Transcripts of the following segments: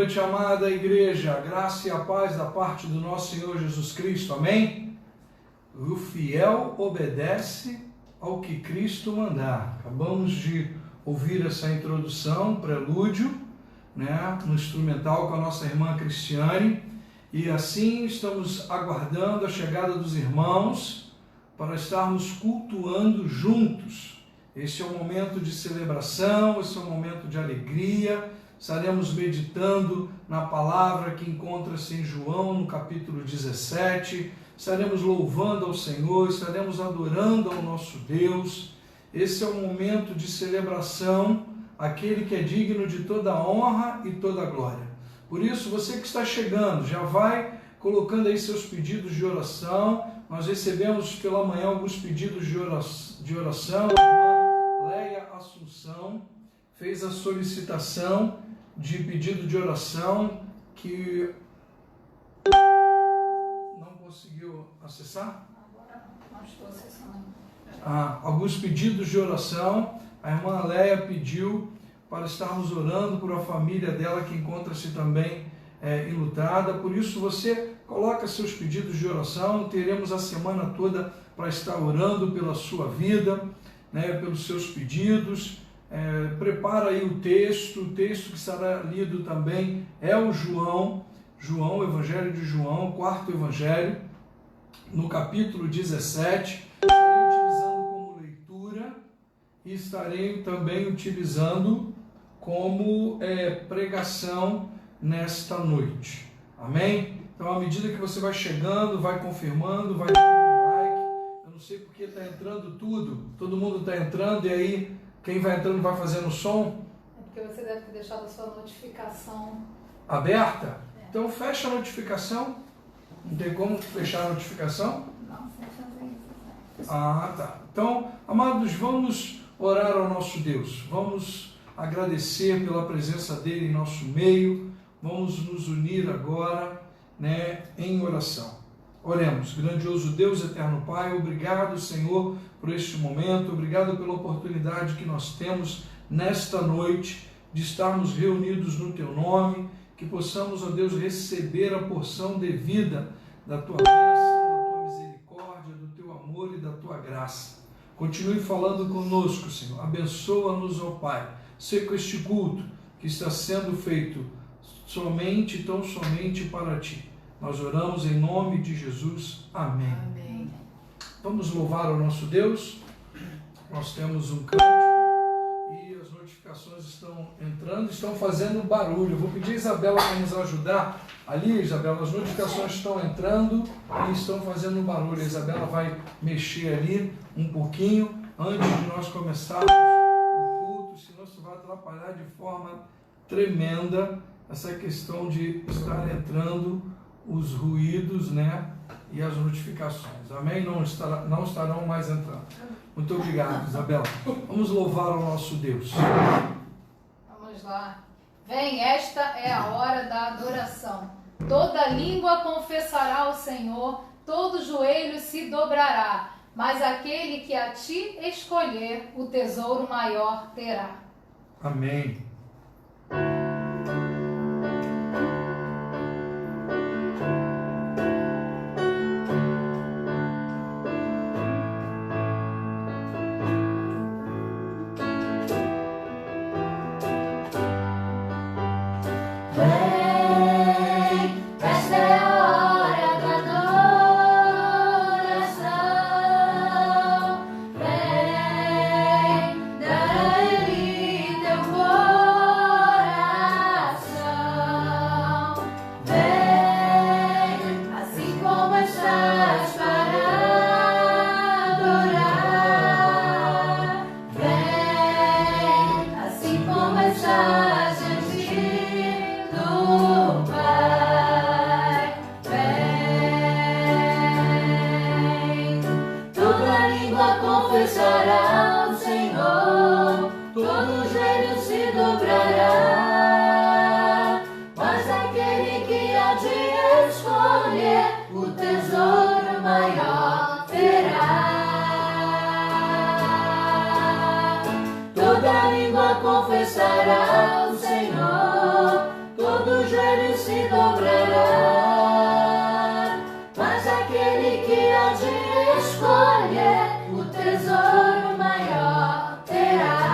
noite, amada igreja, a graça e a paz da parte do nosso Senhor Jesus Cristo, amém? O fiel obedece ao que Cristo mandar. Acabamos de ouvir essa introdução, prelúdio, né, no instrumental com a nossa irmã Cristiane, e assim estamos aguardando a chegada dos irmãos para estarmos cultuando juntos. Esse é um momento de celebração, esse é um momento de alegria. Estaremos meditando na palavra que encontra-se em João, no capítulo 17. Estaremos louvando ao Senhor, estaremos adorando ao nosso Deus. Esse é um momento de celebração, aquele que é digno de toda honra e toda glória. Por isso, você que está chegando, já vai colocando aí seus pedidos de oração. Nós recebemos pela manhã alguns pedidos de oração. A irmã Leia Assunção fez a solicitação de pedido de oração que não conseguiu acessar? Agora não estou acessando. Alguns pedidos de oração. A irmã Leia pediu para estarmos orando por a família dela que encontra-se também enlutada. Por isso você coloca seus pedidos de oração. Teremos a semana toda para estar orando pela sua vida, né, pelos seus pedidos. Prepara aí o texto que será lido também é o João, o Evangelho de João, quarto Evangelho, no capítulo 17. Estarei utilizando como leitura e estarei também utilizando como pregação nesta noite. Amém? Então, à medida que você vai chegando, vai confirmando, vai dando um like. Eu não sei porque está entrando tudo, todo mundo está entrando e aí quem vai entrando vai fazendo som? É porque você deve ter deixado a sua notificação aberta? Então fecha a notificação. Não tem como fechar a notificação? Não, sem fazer isso. Tá. Então, amados, vamos orar ao nosso Deus. Vamos agradecer pela presença dele em nosso meio. Vamos nos unir agora, né, em oração. Oremos. Grandioso Deus, eterno Pai, obrigado, Senhor, por este momento, obrigado pela oportunidade que nós temos nesta noite de estarmos reunidos no Teu nome, que possamos, ó Deus, receber a porção devida da Tua bênção, da Tua misericórdia, do Teu amor e da Tua graça. Continue falando conosco, Senhor, abençoa-nos, ó Pai, seja este culto que está sendo feito somente, tão somente para Ti. Nós oramos em nome de Jesus. Amém. Amém. Vamos louvar o nosso Deus. Nós temos um cântico e as notificações estão entrando, estão fazendo barulho. Eu vou pedir a Isabela para nos ajudar. Ali, Isabela, as notificações estão entrando e estão fazendo barulho. A Isabela vai mexer ali um pouquinho antes de nós começarmos o culto, senão isso vai atrapalhar de forma tremenda essa questão de estar entrando os ruídos, né, e as notificações. Amém? Não estarão mais entrando. Muito obrigado, Isabela. Vamos louvar o nosso Deus. Vamos lá. Vem, esta é a hora da adoração. Toda língua confessará ao Senhor, todo joelho se dobrará, mas aquele que a ti escolher, o tesouro maior terá. Amém. Toda língua confessará o Senhor, todo joelho que há de escolher o tesouro maior terá.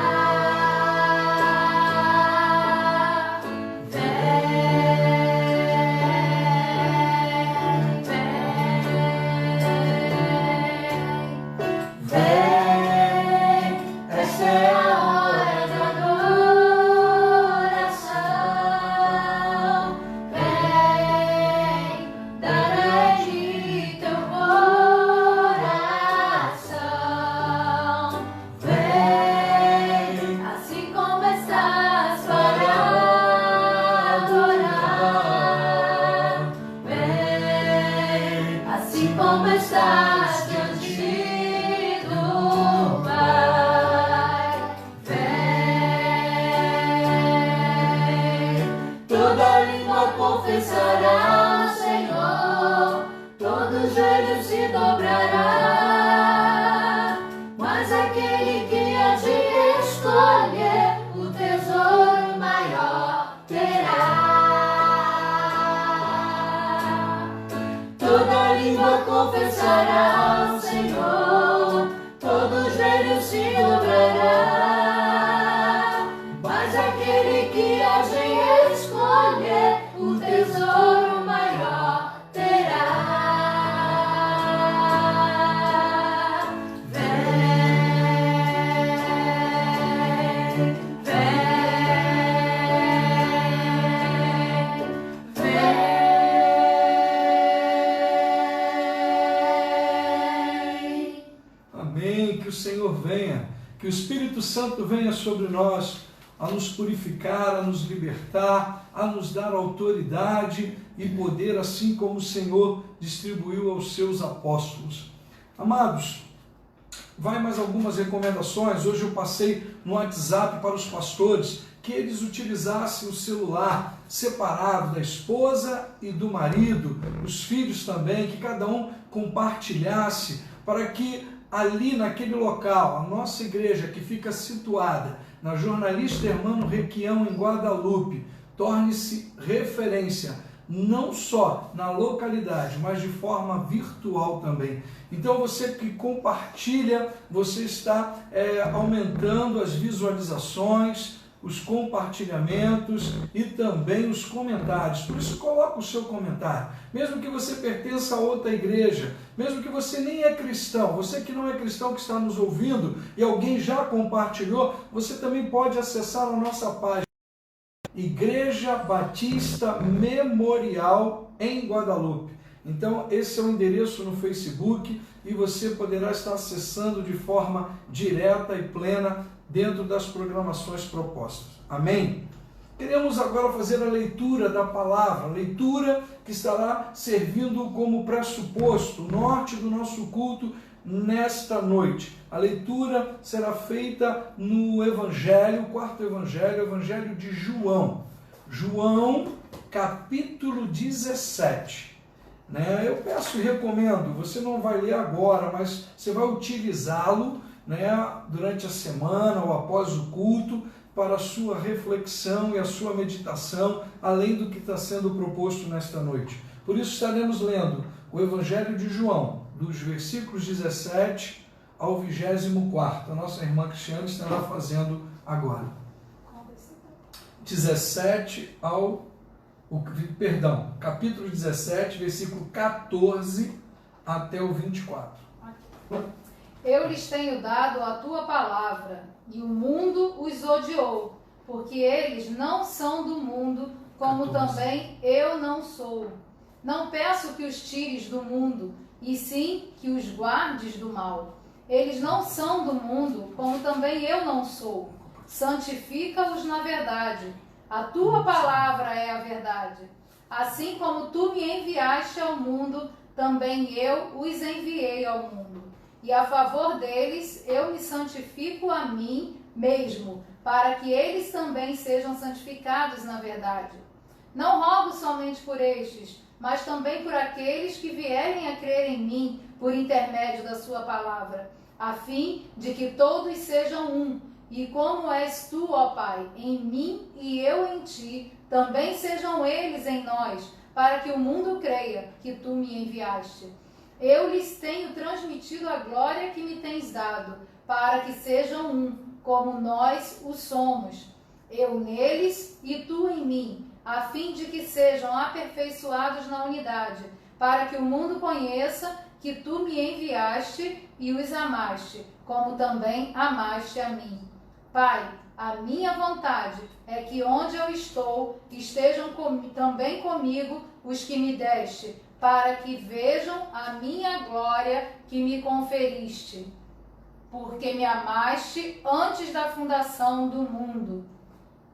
Confessará o Senhor, todo joelho se dobrará, mas aquele que há de escolher o tesouro maior terá. Toda língua confessará o Senhor, todo joelho se dobrará, mas aquele que há de escolher o tesouro maior terá. Vem, vem, vem. Amém. Que o Senhor venha, que o Espírito Santo venha sobre nós, a nos purificar, a nos libertar, a nos dar autoridade e poder, assim como o Senhor distribuiu aos seus apóstolos. Amados, vai mais algumas recomendações. Hoje eu passei no WhatsApp para os pastores que eles utilizassem o celular separado da esposa e do marido, os filhos também, que cada um compartilhasse, para que ali naquele local, a nossa igreja que fica situada na Jornalista Hermano Requião, em Guadalupe, torne-se referência, não só na localidade, mas de forma virtual também. Então você que compartilha, você está aumentando as visualizações, os compartilhamentos e também os comentários. Por isso, coloca o seu comentário. Mesmo que você pertença a outra igreja, mesmo que você nem é cristão, você que não é cristão que está nos ouvindo e alguém já compartilhou, você também pode acessar a nossa página Igreja Batista Memorial em Guadalupe. Então, esse é o endereço no Facebook e você poderá estar acessando de forma direta e plena dentro das programações propostas. Amém? Queremos agora fazer a leitura da palavra, leitura que estará servindo como pressuposto, norte do nosso culto nesta noite. A leitura será feita no Evangelho, o quarto Evangelho, o Evangelho de João. João, capítulo 17. Eu peço e recomendo, você não vai ler agora, mas você vai utilizá-lo durante a semana ou após o culto para a sua reflexão e a sua meditação, além do que está sendo proposto nesta noite. Por isso estaremos lendo o Evangelho de João, dos versículos 17 ao 24. A nossa irmã Cristiane estará fazendo agora. 17 ao... capítulo 17, versículo 14 até o 24. Eu lhes tenho dado a tua palavra, e o mundo os odiou, porque eles não são do mundo, como 14. Também eu não sou. Não peço que os tires do mundo, e sim que os guardes do mal. Eles não são do mundo, como também eu não sou. Santifica-os na verdade. A tua palavra é a verdade. Assim como tu me enviaste ao mundo, também eu os enviei ao mundo. E a favor deles eu me santifico a mim mesmo, para que eles também sejam santificados na verdade. Não rogo somente por estes, mas também por aqueles que vierem a crer em mim por intermédio da sua palavra, a fim de que todos sejam um, e como és tu, ó Pai, em mim e eu em ti, também sejam eles em nós, para que o mundo creia que tu me enviaste. eu lhes tenho transmitido a glória que me tens dado, para que sejam um, como nós o somos, eu neles e tu em mim, a fim de que sejam aperfeiçoados na unidade, para que o mundo conheça que tu me enviaste e os amaste, como também amaste a mim. Pai, a minha vontade é que onde eu estou, estejam também comigo os que me deste, para que vejam a minha glória que me conferiste, porque me amaste antes da fundação do mundo.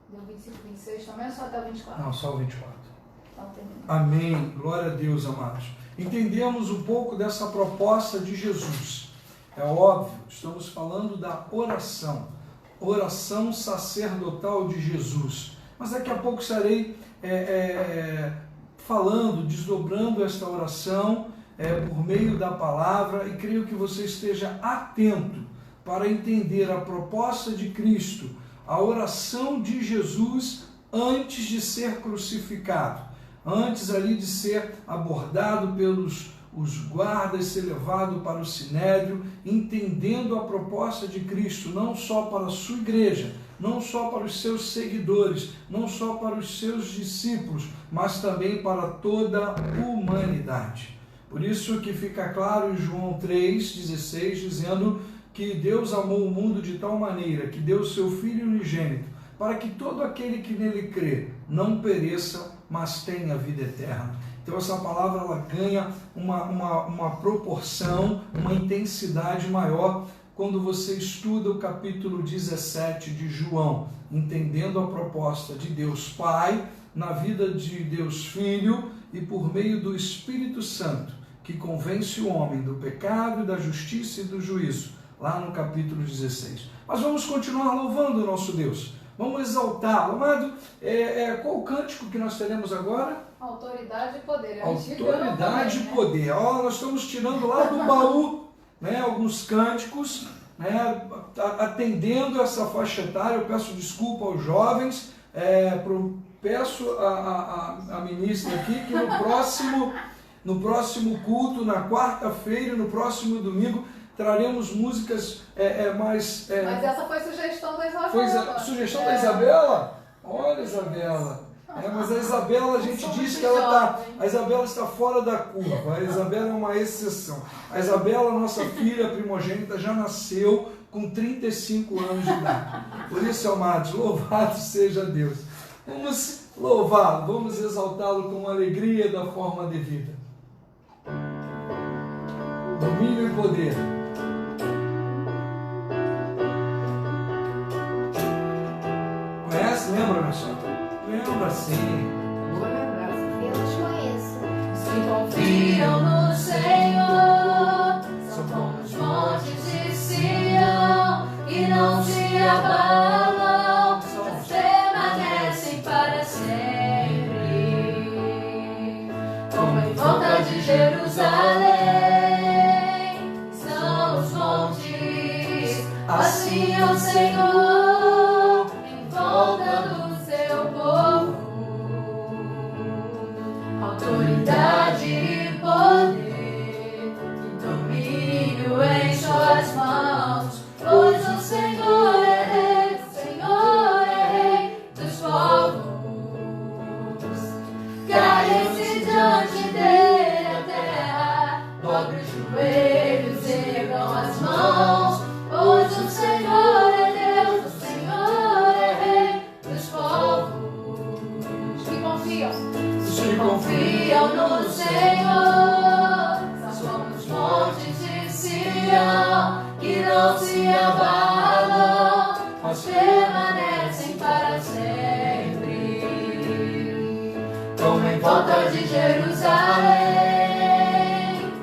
Deu 25, 26 também ou só até o 24? Não, só o 24. Então, termina. Amém. Glória a Deus, amados. Entendemos um pouco dessa proposta de Jesus. É óbvio, estamos falando da oração sacerdotal de Jesus. Mas daqui a pouco estarei falando, desdobrando esta oração por meio da palavra, e creio que você esteja atento para entender a proposta de Cristo, a oração de Jesus antes de ser crucificado, antes ali de ser abordado pelos os guardas, ser levado para o sinédrio, entendendo a proposta de Cristo, não só para a sua igreja, não só para os seus seguidores, não só para os seus discípulos, mas também para toda a humanidade. Por isso que fica claro em João 3,16, dizendo que Deus amou o mundo de tal maneira que deu o seu Filho unigênito, para que todo aquele que nele crê não pereça, mas tenha vida eterna. Então essa palavra ela ganha uma proporção, uma intensidade maior quando você estuda o capítulo 17 de João, entendendo a proposta de Deus Pai na vida de Deus Filho e por meio do Espírito Santo, que convence o homem do pecado, da justiça e do juízo, lá no capítulo 16. Mas vamos continuar louvando o nosso Deus, vamos exaltá-lo. Amado, qual o cântico que nós teremos agora? Autoridade e poder. Autoridade e poder. Nós estamos tirando lá do baú, alguns cânticos, atendendo essa faixa etária. Eu peço desculpa aos jovens, peço a ministra aqui que no próximo culto, na quarta-feira e no próximo domingo, traremos músicas mais... Mas essa foi sugestão da Isabela. Foi sugestão da Isabela? Olha, Isabela. Mas a Isabela, a gente diz que a Isabela está fora da curva. A Isabela é uma exceção. A Isabela, nossa filha primogênita, já nasceu com 35 anos de idade. Por isso, amados, louvado seja Deus. Vamos louvá-lo, vamos exaltá-lo com alegria da forma devida. Domínio e poder. Conhece? Lembra, minha senhora? Lembra sim. Vou lembrar. Eu te conheço. Se confiam no Senhor, são como os montes de Sião, e não se abalam, mas permanecem para sempre. Como em volta de Jerusalém são os montes, assim é o Senhor em volta do seu povo. Autoridade e poder, e domínio em suas mãos, pois o Senhor é Rei dos povos. Caem-se diante dele a terra, dobre os joelhos, ergam as mãos, pois o Senhor é Deus, o Senhor é Rei dos povos. Que confiam. Que confiam no Senhor, são como os montes de Sião, que não se abalam, mas permanecem para sempre. Como em volta de Jerusalém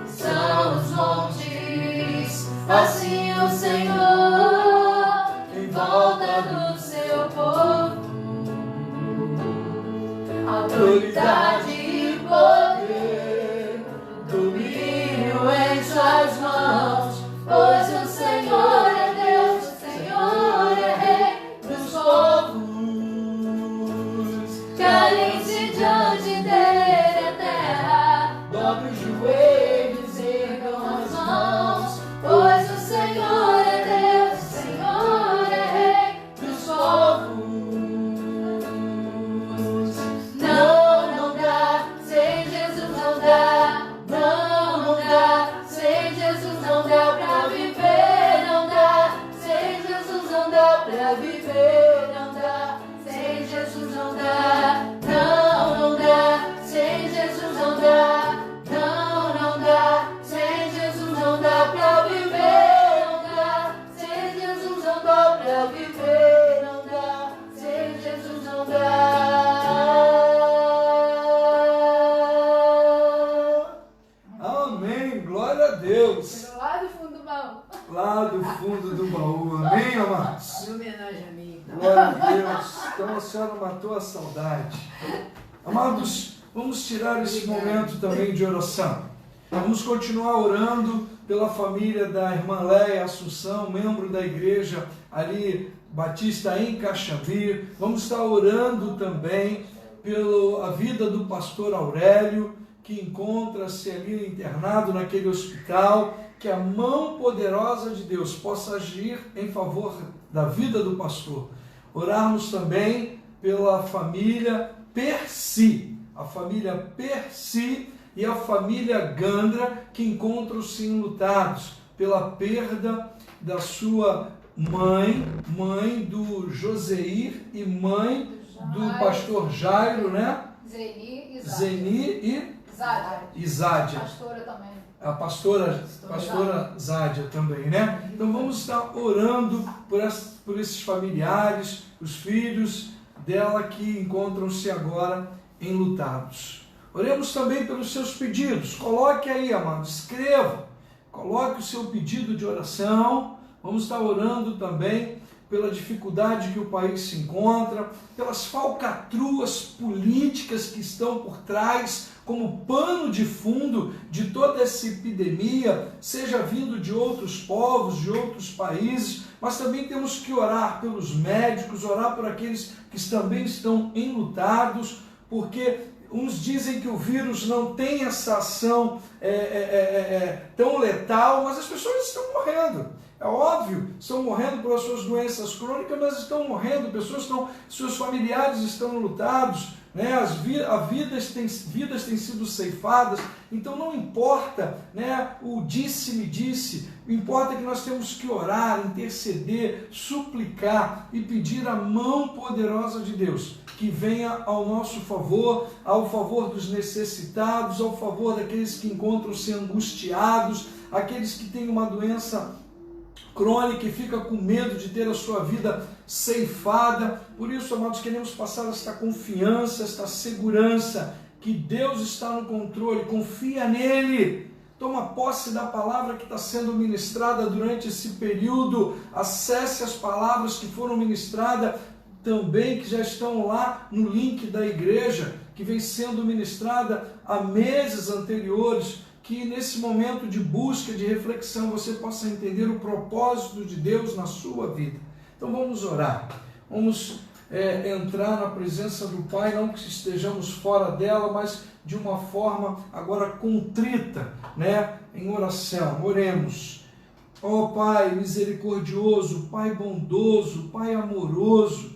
são os montes Glória a Deus. Lá do fundo do baú. Lá do fundo do baú. Amém, amados? Em homenagem a mim. Então. Glória a Deus. Então a senhora matou a saudade. Amados, vamos tirar esse momento também de oração. Vamos continuar orando pela família da irmã Léia Assunção, membro da igreja ali Batista em Caxambi. Vamos estar orando também pela vida do pastor Aurélio, que encontra-se ali internado naquele hospital. Que a mão poderosa de Deus possa agir em favor da vida do pastor. Orarmos também pela família Percy, a família Percy e a família Gandra, que encontram-se enlutados pela perda da sua mãe do Joseir e mãe do pastor Jairo, né? Zeni e Zádia. Pastora também. A pastora Zádia também, né? Então vamos estar orando por esses familiares, os filhos dela que encontram-se agora enlutados. Oremos também pelos seus pedidos. Coloque aí, amado, escreva. Coloque o seu pedido de oração. Vamos estar orando também pela dificuldade que o país se encontra, pelas falcatruas políticas que estão por trás, como pano de fundo de toda essa epidemia, seja vindo de outros povos, de outros países, mas também temos que orar pelos médicos, orar por aqueles que também estão enlutados, porque uns dizem que o vírus não tem essa ação tão letal, mas as pessoas estão morrendo. É óbvio, estão morrendo pelas suas doenças crônicas, mas estão morrendo, seus familiares estão enlutados, né? Vidas têm sido ceifadas, então não importa, né, o disse-me-disse, importa que nós temos que orar, interceder, suplicar e pedir a mão poderosa de Deus, que venha ao nosso favor, ao favor dos necessitados, ao favor daqueles que encontram-se angustiados, aqueles que têm uma doença crônica e fica com medo de ter a sua vida ceifada. Por isso, amados, queremos passar esta confiança, esta segurança, que Deus está no controle, confia nele, toma posse da palavra que está sendo ministrada durante esse período, acesse as palavras que foram ministradas também, que já estão lá no link da igreja, que vem sendo ministrada há meses anteriores, que nesse momento de busca, de reflexão, você possa entender o propósito de Deus na sua vida. Então vamos orar, vamos entrar na presença do Pai, não que estejamos fora dela, mas de uma forma agora contrita, né? Em oração. Oremos. Ó Pai misericordioso, Pai bondoso, Pai amoroso,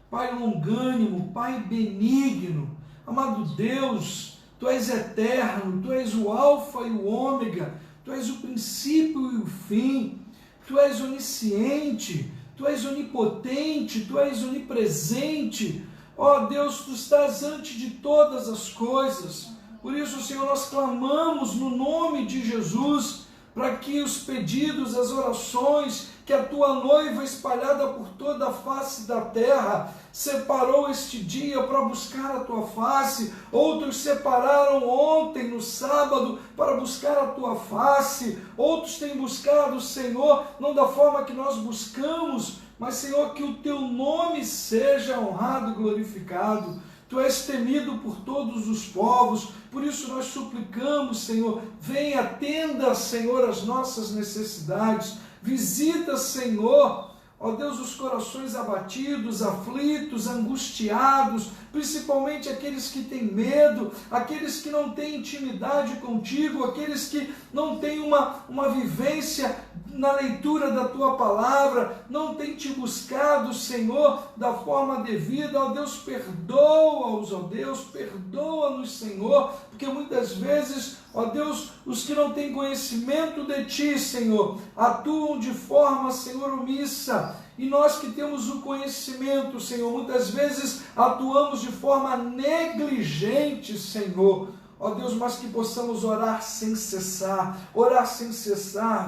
Pai longânimo, Pai benigno, amado Deus, Tu és eterno, Tu és o alfa e o ômega, Tu és o princípio e o fim, Tu és onisciente, Tu és onipotente, Tu és onipresente. Ó Deus, Tu estás antes de todas as coisas. Por isso, Senhor, nós clamamos no nome de Jesus, para que os pedidos, as orações, que a Tua noiva espalhada por toda a face da terra separou este dia para buscar a Tua face, outros separaram ontem, no sábado, para buscar a Tua face, outros têm buscado, Senhor, não da forma que nós buscamos, mas, Senhor, que o Teu nome seja honrado e glorificado. Tu és temido por todos os povos, por isso nós suplicamos, Senhor, venha, atenda, Senhor, as nossas necessidades, visita, Senhor, ó Deus, os corações abatidos, aflitos, angustiados, principalmente aqueles que têm medo, aqueles que não têm intimidade contigo, aqueles que não têm uma vivência na leitura da Tua palavra, não têm Te buscado, Senhor, da forma devida. Ó Deus, perdoa-os, ó Deus, perdoa-nos, Senhor, porque muitas vezes, ó Deus, os que não têm conhecimento de Ti, Senhor, atuam de forma, Senhor, omissa. E nós que temos o conhecimento, Senhor, muitas vezes atuamos de forma negligente, Senhor. ó Deus, mas que possamos orar sem cessar,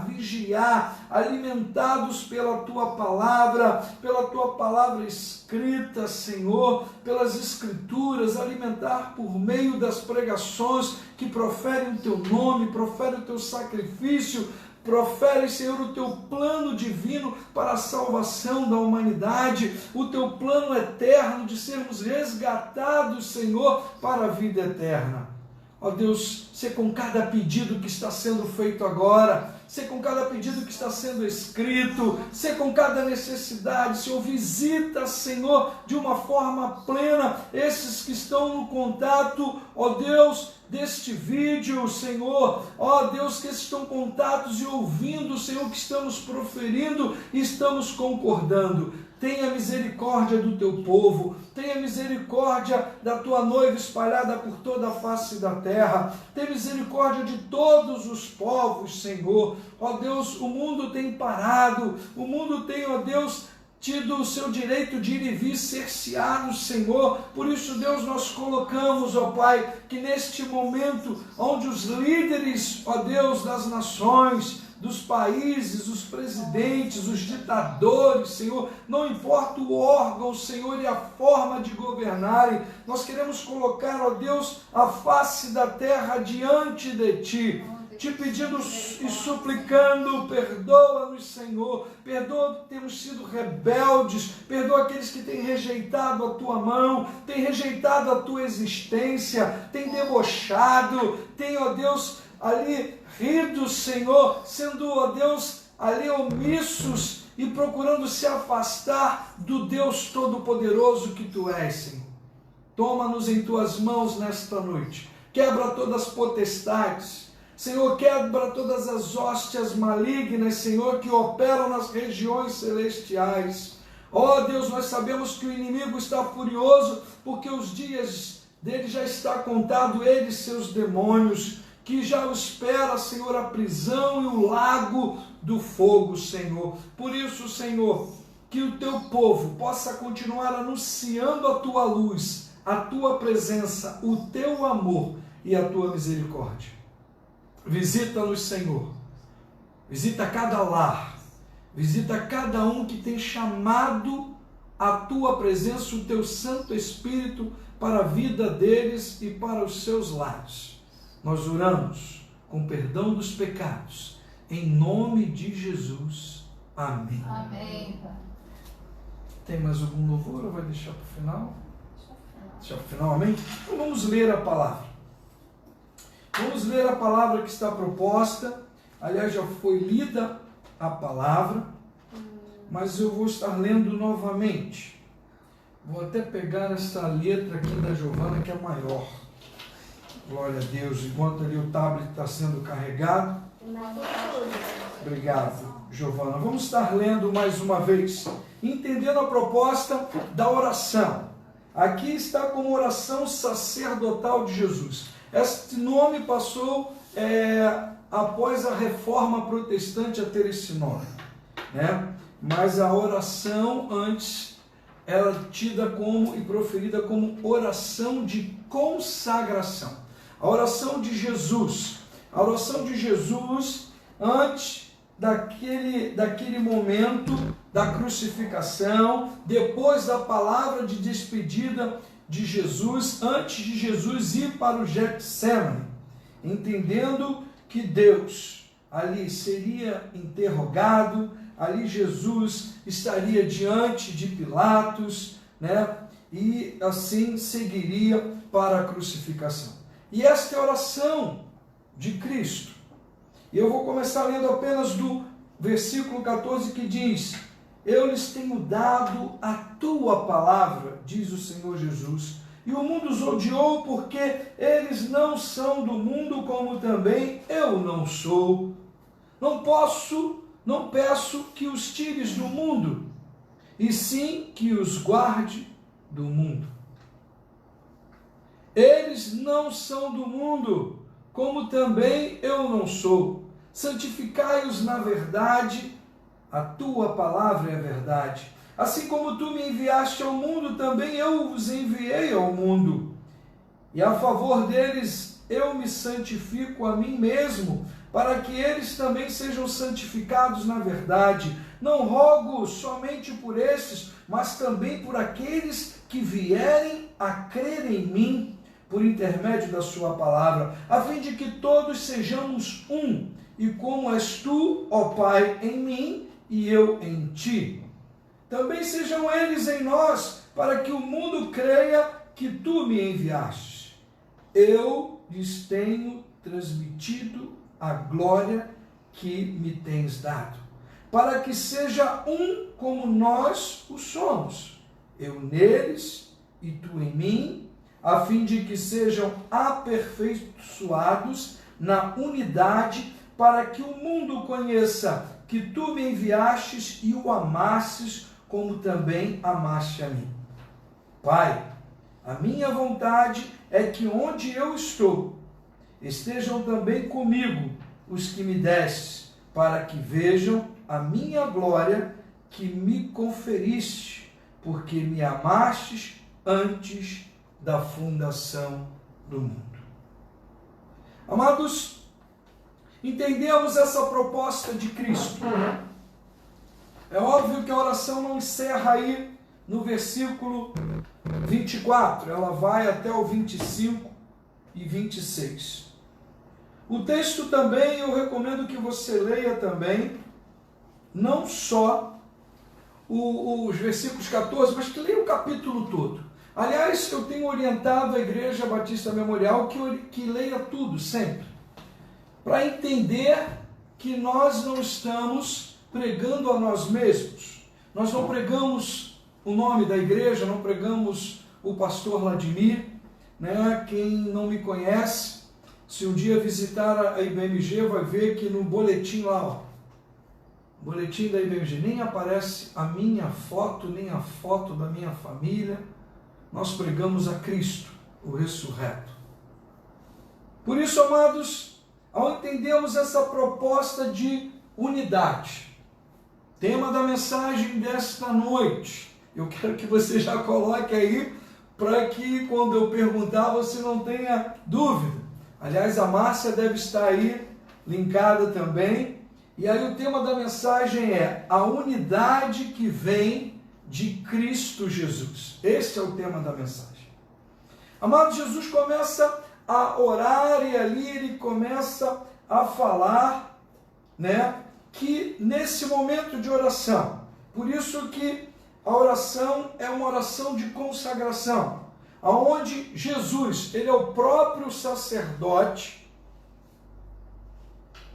vigiar, alimentados pela Tua palavra escrita, Senhor, pelas Escrituras, alimentar por meio das pregações que proferem o Teu nome, proferem o Teu sacrifício, profere, Senhor, o Teu plano divino para a salvação da humanidade, o Teu plano eterno de sermos resgatados, Senhor, para a vida eterna. Ó Deus, ser com cada pedido que está sendo feito agora, ser com cada pedido que está sendo escrito, ser com cada necessidade, Senhor, visita, Senhor, de uma forma plena, esses que estão no contato, ó Deus, deste vídeo, Senhor, ó Deus, que estão contatos e ouvindo, Senhor, que estamos proferindo e estamos concordando. Tenha misericórdia do Teu povo, tenha misericórdia da Tua noiva espalhada por toda a face da terra, tenha misericórdia de todos os povos, Senhor. Ó Deus, o mundo tem parado, o mundo tem, ó Deus, tido o seu direito de ir e vir cerceado, Senhor. Por isso, Deus, nós colocamos, ó Pai, que neste momento, onde os líderes, ó Deus, das nações, dos países, os presidentes, os ditadores, Senhor, não importa o órgão, Senhor, e a forma de governarem, nós queremos colocar, ó Deus, a face da terra diante de Ti, te pedindo e suplicando, perdoa-nos, Senhor, perdoa que temos sido rebeldes, perdoa aqueles que têm rejeitado a Tua mão, têm rejeitado a Tua existência, têm debochado, têm, ó Deus, ali ridos, Senhor, sendo, ó Deus, ali omissos e procurando se afastar do Deus Todo-Poderoso que Tu és, Senhor. Toma-nos em Tuas mãos nesta noite, quebra todas as potestades, Senhor, quebra todas as hóstias malignas, Senhor, que operam nas regiões celestiais. Ó Deus, nós sabemos que o inimigo está furioso, porque os dias dele já está contado, ele e seus demônios, que já o espera, Senhor, a prisão e o lago do fogo, Senhor. Por isso, Senhor, que o Teu povo possa continuar anunciando a Tua luz, a Tua presença, o Teu amor e a Tua misericórdia. Visita-nos, Senhor. Visita cada lar. Visita cada um que tem chamado a Tua presença, o Teu Santo Espírito, para a vida deles e para os seus lares. Nós oramos com perdão dos pecados, em nome de Jesus. Amém. Amém. Tem mais algum louvor ou vai deixar para o final? Deixar para o final, amém? Então vamos ler a palavra. Vamos ler a palavra que está proposta. Aliás, já foi lida a palavra, mas eu vou estar lendo novamente. Vou até pegar essa letra aqui da Giovana, que é maior. Glória a Deus, enquanto ali o tablet está sendo carregado. Obrigado, Giovana. Vamos estar lendo mais uma vez, entendendo a proposta da oração. Aqui está como oração sacerdotal de Jesus. Este nome passou após a reforma protestante a ter esse nome, né? Mas a oração antes era tida como e proferida como oração de consagração. A oração de Jesus antes daquele momento da crucificação, depois da palavra de despedida de Jesus, antes de Jesus ir para o Getsemane, entendendo que Deus ali seria interrogado, ali Jesus estaria diante de Pilatos, né? E assim seguiria para a crucificação. E esta é a oração de Cristo. E eu vou começar lendo apenas do versículo 14 que diz: eu lhes tenho dado a tua palavra, diz o Senhor Jesus, e o mundo os odiou porque eles não são do mundo, como também eu não sou. Não peço que os tires do mundo, e sim que os guarde do mundo. Eles não são do mundo, como também eu não sou. Santificai-os na verdade, a tua palavra é a verdade. Assim como tu me enviaste ao mundo, também eu os enviei ao mundo. E a favor deles eu me santifico a mim mesmo, para que eles também sejam santificados na verdade. Não rogo somente por esses, mas também por aqueles que vierem a crer em mim, por intermédio da sua palavra, a fim de que todos sejamos um, e como és tu, ó Pai, em mim e eu em ti, também sejam eles em nós, para que o mundo creia que tu me enviaste. Eu lhes tenho transmitido a glória que me tens dado, para que seja um como nós o somos, eu neles e tu em mim, a fim de que sejam aperfeiçoados na unidade, para que o mundo conheça que tu me enviastes e o amasses, como também amaste a mim. Pai, a minha vontade é que onde eu estou, estejam também comigo os que me destes, para que vejam a minha glória que me conferiste, porque me amastes antes da fundação do mundo. Amados, entendemos essa proposta de Cristo. É óbvio que a oração não encerra aí no versículo 24, ela vai até o 25 e 26. O texto também, eu recomendo que você leia também, não só os versículos 14, mas que leia o capítulo todo. Aliás, eu tenho orientado a Igreja Batista Memorial que leia tudo, sempre, para entender que nós não estamos pregando a nós mesmos. Nós não pregamos o nome da igreja, não pregamos o pastor Vladimir, né? Quem não me conhece, se um dia visitar a IBMG, vai ver que no boletim lá, ó, boletim da IBMG, nem aparece a minha foto, nem a foto da minha família. Nós pregamos a Cristo, o ressurreto. Por isso, amados, ao entendermos essa proposta de unidade, tema da mensagem desta noite, eu quero que você já coloque aí, para que quando eu perguntar você não tenha dúvida. Aliás, a Márcia deve estar aí linkada também. E aí o tema da mensagem é a unidade que vem de Cristo Jesus. Esse é o tema da mensagem. Amado, Jesus começa a orar e ali ele começa a falar, né, que nesse momento de oração, por isso que a oração é uma oração de consagração, aonde Jesus, ele é o próprio sacerdote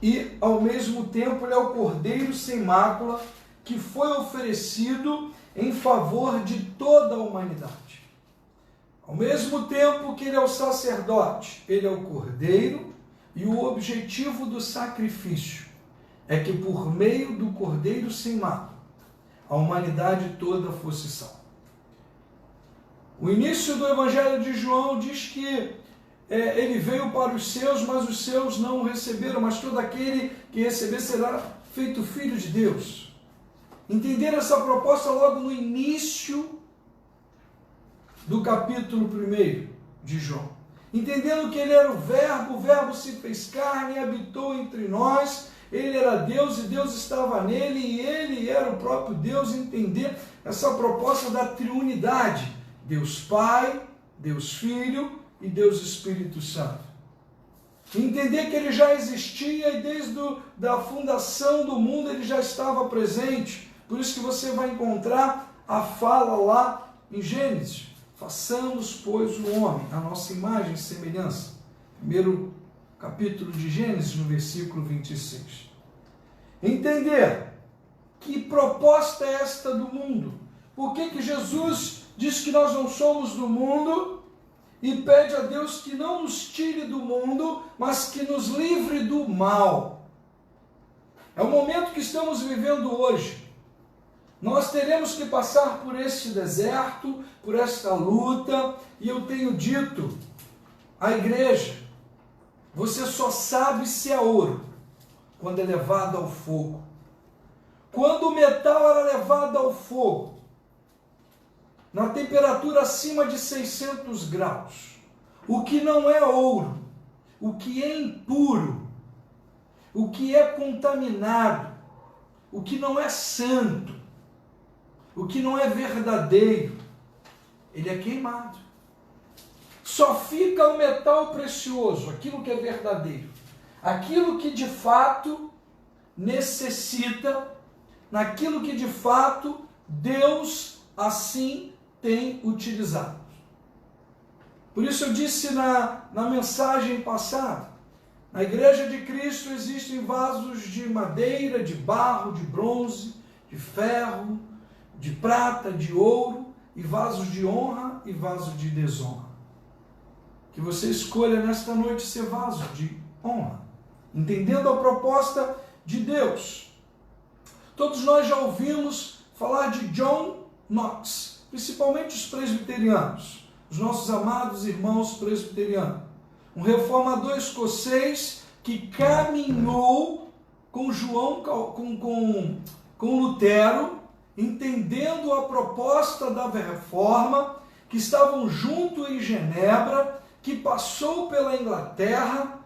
e ao mesmo tempo ele é o cordeiro sem mácula que foi oferecido em favor de toda a humanidade. Ao mesmo tempo que ele é o sacerdote, ele é o cordeiro, e o objetivo do sacrifício é que por meio do cordeiro sem mácula, a humanidade toda fosse salva. O início do Evangelho de João diz que ele veio para os seus, mas os seus não o receberam, mas todo aquele que receber será feito filho de Deus. Entender essa proposta logo no início do capítulo 1 de João. Entendendo que ele era o verbo se fez carne e habitou entre nós, ele era Deus e Deus estava nele e ele era o próprio Deus. Entender essa proposta da triunidade, Deus Pai, Deus Filho e Deus Espírito Santo. Entender que ele já existia e desde a fundação do mundo ele já estava presente. Por isso que você vai encontrar a fala lá em Gênesis. Façamos, pois, o homem, a nossa imagem e semelhança. Primeiro capítulo de Gênesis, no versículo 26. Entender que proposta é esta do mundo. Por que Jesus diz que nós não somos do mundo e pede a Deus que não nos tire do mundo, mas que nos livre do mal? É o momento que estamos vivendo hoje. Nós teremos que passar por este deserto, por esta luta, e eu tenho dito à igreja, você só sabe se é ouro quando é levado ao fogo. Quando o metal era levado ao fogo, na temperatura acima de 600 graus, o que não é ouro, o que é impuro, o que é contaminado, o que não é santo, o que não é verdadeiro, ele é queimado. Só fica o metal precioso, aquilo que é verdadeiro, aquilo que de fato necessita, naquilo que de fato Deus assim tem utilizado. Por isso eu disse na mensagem passada, na Igreja de Cristo existem vasos de madeira, de barro, de bronze, de ferro, de prata, de ouro, e vasos de honra e vasos de desonra. Que você escolha nesta noite ser vaso de honra, entendendo a proposta de Deus. Todos nós já ouvimos falar de John Knox, principalmente os presbiterianos, os nossos amados irmãos presbiterianos. Um reformador escocês que caminhou com com Lutero, entendendo a proposta da reforma, que estavam junto em Genebra, que passou pela Inglaterra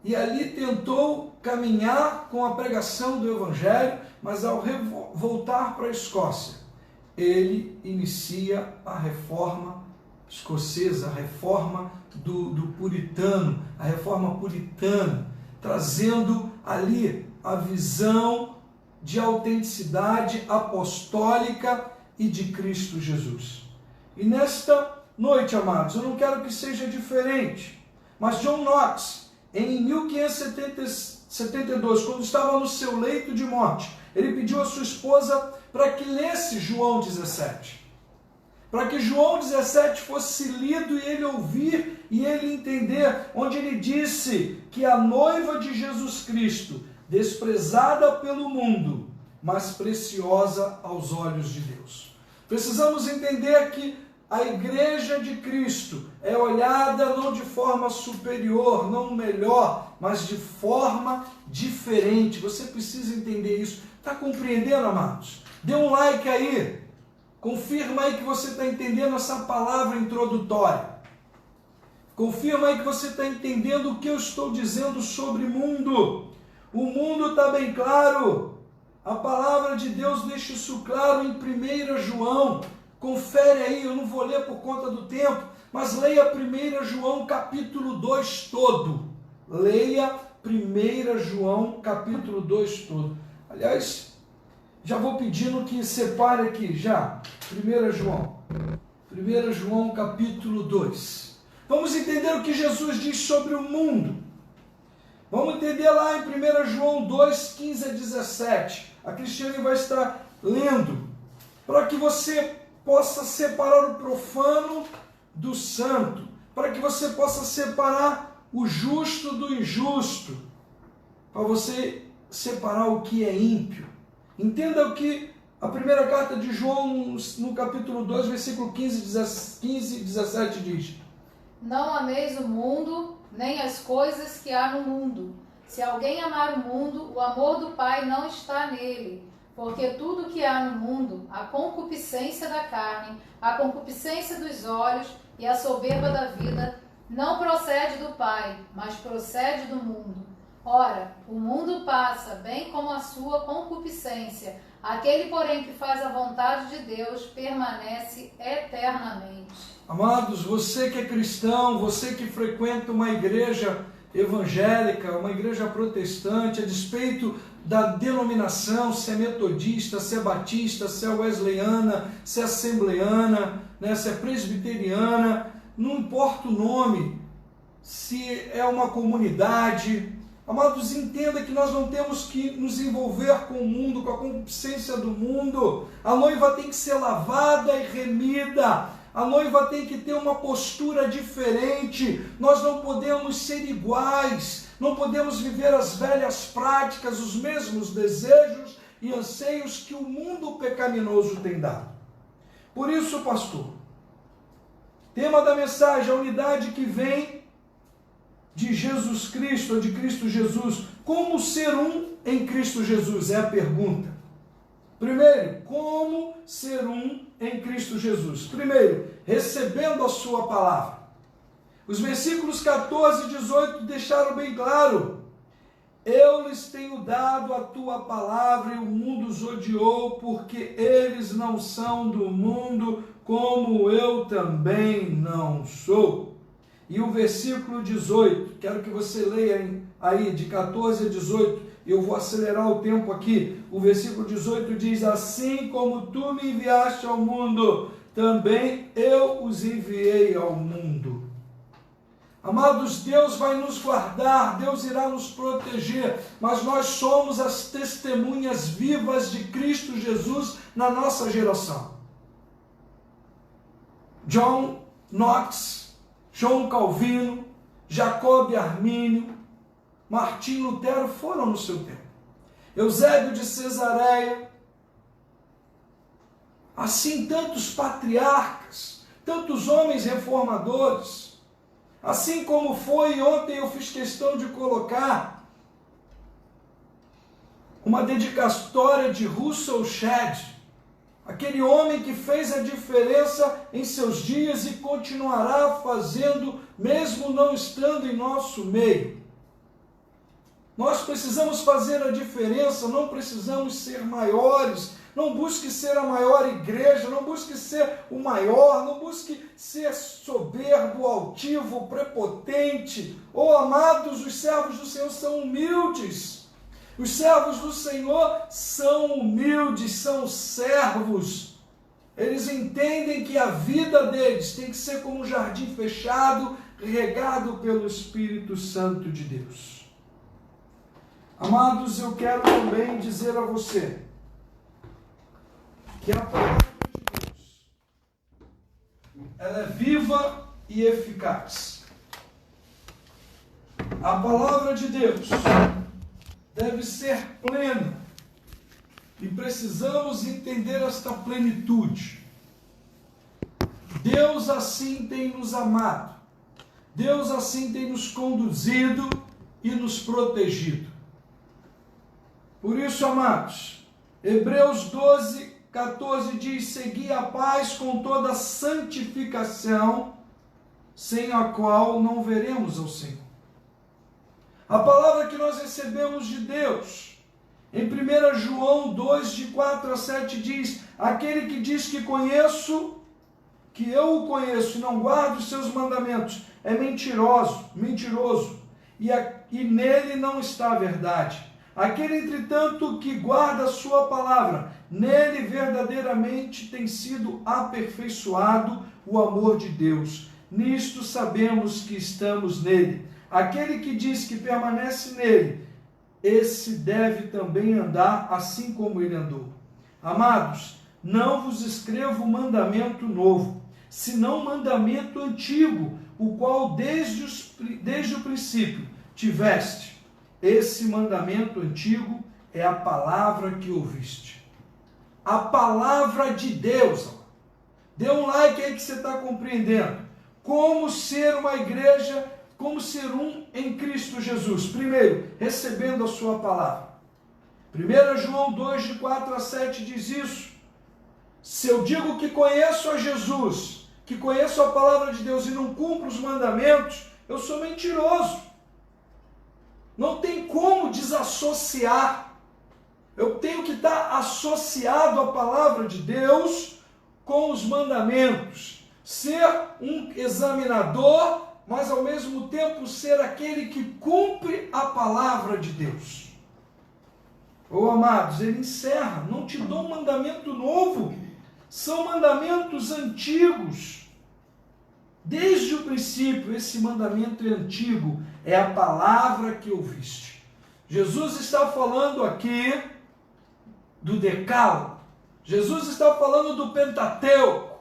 e ali tentou caminhar com a pregação do Evangelho, mas ao voltar para a Escócia, ele inicia a reforma escocesa, a reforma do puritano, a reforma puritana, trazendo ali a visão de autenticidade apostólica e de Cristo Jesus. E nesta noite, amados, eu não quero que seja diferente, mas John Knox, em 1572, quando estava no seu leito de morte, ele pediu à sua esposa para que lesse João 17. Para que João 17 fosse lido e ele ouvir e ele entender, onde ele disse que a noiva de Jesus Cristo, desprezada pelo mundo, mas preciosa aos olhos de Deus. Precisamos entender que a Igreja de Cristo é olhada não de forma superior, não melhor, mas de forma diferente. Você precisa entender isso. Está compreendendo, amados? Dê um like aí. Confirma aí que você está entendendo essa palavra introdutória. Confirma aí que você está entendendo o que eu estou dizendo sobre mundo. O mundo está bem claro. A palavra de Deus deixa isso claro em 1 João. Confere aí, eu não vou ler por conta do tempo, mas leia 1 João capítulo 2 todo. Leia 1 João capítulo 2 todo. Aliás, já vou pedindo que separe aqui já. 1 João capítulo 2. Vamos entender o que Jesus diz sobre o mundo. Vamos entender lá em 1 João 2, 15 a 17. A Cristiane vai estar lendo, para que você possa separar o profano do santo, para que você possa separar o justo do injusto, para você separar o que é ímpio. Entenda o que a primeira carta de João, no capítulo 2, versículo 15 e 17 diz. Não ameis o mundo, nem as coisas que há no mundo. Se alguém amar o mundo, o amor do Pai não está nele. Porque tudo que há no mundo, a concupiscência da carne, a concupiscência dos olhos e a soberba da vida, não procede do Pai, mas procede do mundo. Ora, o mundo passa, bem como a sua concupiscência. Aquele, porém, que faz a vontade de Deus, permanece eternamente. Amados, você que é cristão, você que frequenta uma igreja evangélica, uma igreja protestante, a despeito da denominação, se é metodista, se é batista, se é wesleyana, se é assembleana, se é presbiteriana, não importa o nome, se é uma comunidade. Amados, entenda que nós não temos que nos envolver com o mundo, com a concupiscência do mundo. A noiva tem que ser lavada e remida. A noiva tem que ter uma postura diferente. Nós não podemos ser iguais. Não podemos viver as velhas práticas, os mesmos desejos e anseios que o mundo pecaminoso tem dado. Por isso, pastor, tema da mensagem, a unidade que vem de Jesus Cristo, ou de Cristo Jesus. Como ser um em Cristo Jesus? É a pergunta. Primeiro, como ser um em Cristo Jesus? Primeiro, recebendo a sua palavra. Os versículos 14 e 18 deixaram bem claro: eu lhes tenho dado a tua palavra e o mundo os odiou, porque eles não são do mundo, como eu também não sou. E o versículo 18, quero que você leia aí de 14 a 18, eu vou acelerar o tempo aqui. O versículo 18 diz: assim como tu me enviaste ao mundo, também eu os enviei ao mundo. Amados, Deus vai nos guardar, Deus irá nos proteger, mas nós somos as testemunhas vivas de Cristo Jesus na nossa geração. John Knox, João Calvino, Jacob Armínio, Martim Lutero foram no seu tempo. Eusébio de Cesareia, assim tantos patriarcas, tantos homens reformadores. Assim como foi, ontem eu fiz questão de colocar uma dedicatória de Russell Shedd, aquele homem que fez a diferença em seus dias e continuará fazendo, mesmo não estando em nosso meio. Nós precisamos fazer a diferença, não precisamos ser maiores. Não busque ser a maior igreja, não busque ser o maior, não busque ser soberbo, altivo, prepotente. Oh, amados, os servos do Senhor são humildes. Os servos do Senhor são humildes, são servos. Eles entendem que a vida deles tem que ser como um jardim fechado, regado pelo Espírito Santo de Deus. Amados, eu quero também dizer a você que a palavra de Deus, ela é viva e eficaz. A palavra de Deus deve ser plena e precisamos entender esta plenitude. Deus assim tem nos amado, Deus assim tem nos conduzido e nos protegido. Por isso, amados, Hebreus 12, 14 diz: segui a paz com toda santificação, sem a qual não veremos ao Senhor. A palavra que nós recebemos de Deus, em 1 João 2, de 4 a 7, diz: aquele que diz que conheço, que eu o conheço e não guardo os seus mandamentos, é mentiroso, e nele não está a verdade. Aquele, entretanto, que guarda a sua palavra, nele verdadeiramente tem sido aperfeiçoado o amor de Deus. Nisto sabemos que estamos nele. Aquele que diz que permanece nele, esse deve também andar assim como ele andou. Amados, não vos escrevo mandamento novo, senão mandamento antigo, o qual desde o princípio tiveste. Esse mandamento antigo é a palavra que ouviste. A palavra de Deus. Dê um like aí que você está compreendendo. Como ser uma igreja, como ser um em Cristo Jesus. Primeiro, recebendo a sua palavra. 1 João 2, de 4 a 7 diz isso. Se eu digo que conheço a Jesus, que conheço a palavra de Deus e não cumpro os mandamentos, eu sou mentiroso. Não tem como desassociar. Eu tenho que estar associado à palavra de Deus com os mandamentos. Ser um examinador, mas ao mesmo tempo ser aquele que cumpre a palavra de Deus. Oh, amados, ele encerra: não te dou um mandamento novo, são mandamentos antigos. Desde o princípio, esse mandamento é antigo, é a palavra que ouviste. Jesus está falando aqui do Decálogo, Jesus está falando do Pentateuco,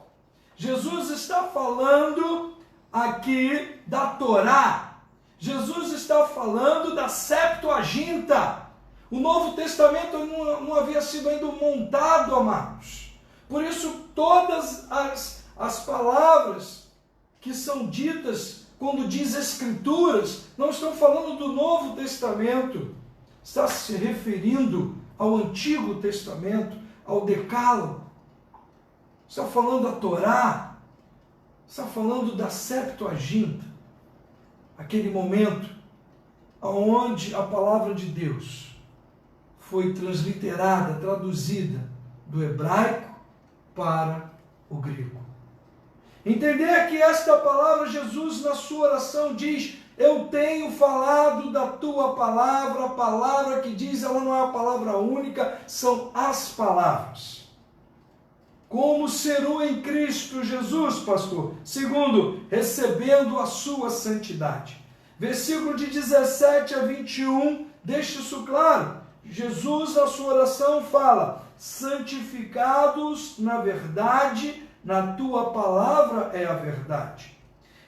Jesus está falando aqui da Torá, Jesus está falando da Septuaginta. O Novo Testamento não havia sido ainda montado, amados. Por isso, todas as palavras que são ditas quando diz Escrituras, não estão falando do Novo Testamento, está se referindo ao Antigo Testamento, ao Decálogo, está falando da Torá, está falando da Septuaginta. aquele momento onde a palavra de Deus foi transliterada, traduzida do hebraico para o grego. Entender que esta palavra, Jesus na sua oração diz: eu tenho falado da tua palavra. A palavra que diz, ela não é uma palavra única, são as palavras. Como ser um em Cristo Jesus, pastor? Segundo, recebendo a sua santidade. Versículo de 17 a 21, deixa isso claro. Jesus, na sua oração, fala: santificados na verdade, na tua palavra é a verdade.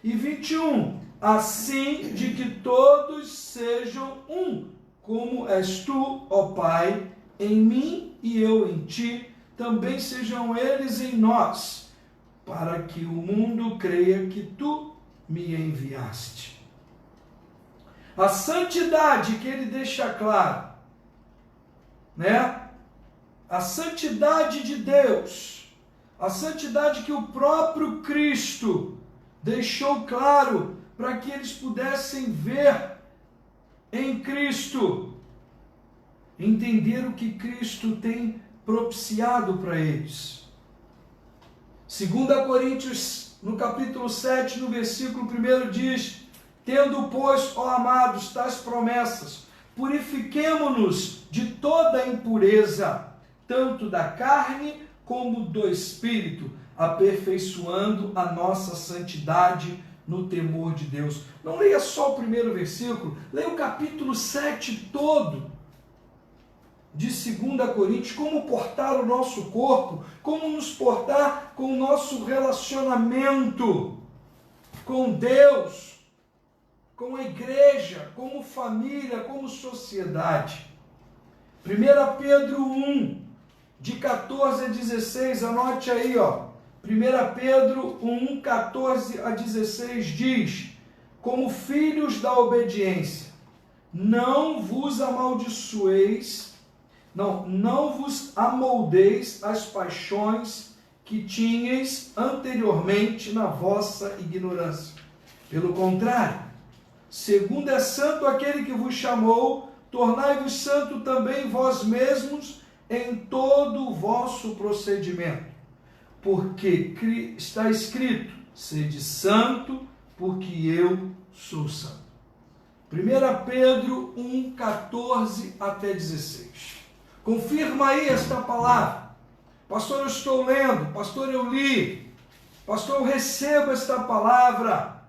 E 21, assim de que todos sejam um, como és tu, ó Pai, em mim e eu em ti, também sejam eles em nós, para que o mundo creia que tu me enviaste. A santidade que ele deixa claro, né? A santidade de Deus, a santidade que o próprio Cristo deixou claro para que eles pudessem ver em Cristo, entender o que Cristo tem propiciado para eles. 2 Coríntios, no capítulo 7, no versículo 1 diz: tendo, pois, ó amados, tais promessas, purifiquemo-nos de toda impureza, tanto da carne como do espírito, aperfeiçoando a nossa santidade no temor de Deus. Não leia só o primeiro versículo, leia o capítulo 7 todo de 2 Coríntios, como portar o nosso corpo, como nos portar com o nosso relacionamento com Deus, com a igreja, como família, como sociedade. 1 Pedro 1, de 14 a 16, anote aí, ó. 1 Pedro 1, 14 a 16 diz: como filhos da obediência, não vos amaldiçoeis, não vos amoldeis as paixões que tinhais anteriormente na vossa ignorância. Pelo contrário, segundo é santo aquele que vos chamou, tornai-vos santo também vós mesmos em todo o vosso procedimento. Porque está escrito: sede santo, porque eu sou santo. 1 Pedro 1, 14 até 16. Confirma aí esta palavra. Pastor, eu estou lendo. Pastor, eu li. Pastor, eu recebo esta palavra.